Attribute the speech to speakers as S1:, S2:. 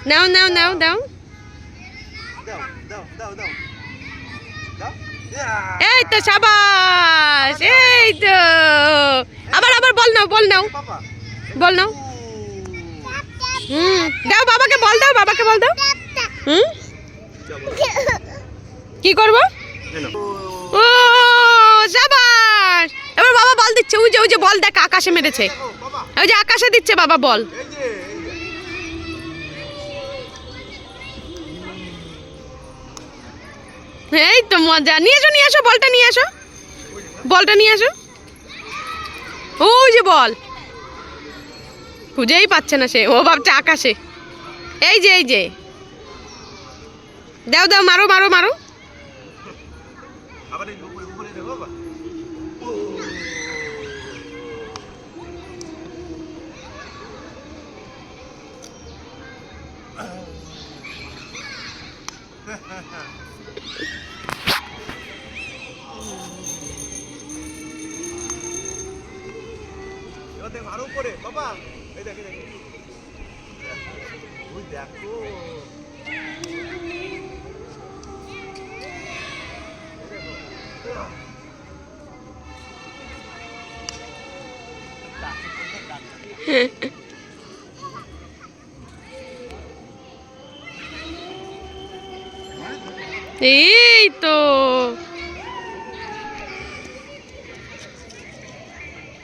S1: নাও নাও নাও দাও। এই তো শাবাশ, এই তো। আবার আবার বল নাও, বল নাও, বল নাও। দাও বাবাকে বল, দাও বাবাকে বল দাও। কি করবো? ও শাবাশ। এবার বাবা বল দিচ্ছে, ওই যে বল দেখ আকাশে মেরেছে, ওই যে আকাশে দিচ্ছে বাবা বল। এই তো মজা। নিয়ে এসো, নিয়ে এসো, বলটা নিয়ে এসো, বলটা নিয়ে এসো। ওই যে বল, খুঁজেই পাচ্ছে না সে, ও ভাবছে আকাশে। এই যে এই যে, দাও দাও, মারো মারো মারো।
S2: আরো উপরে বাবা, এই দেখে দেখে, ওই দেখো
S1: এই তো।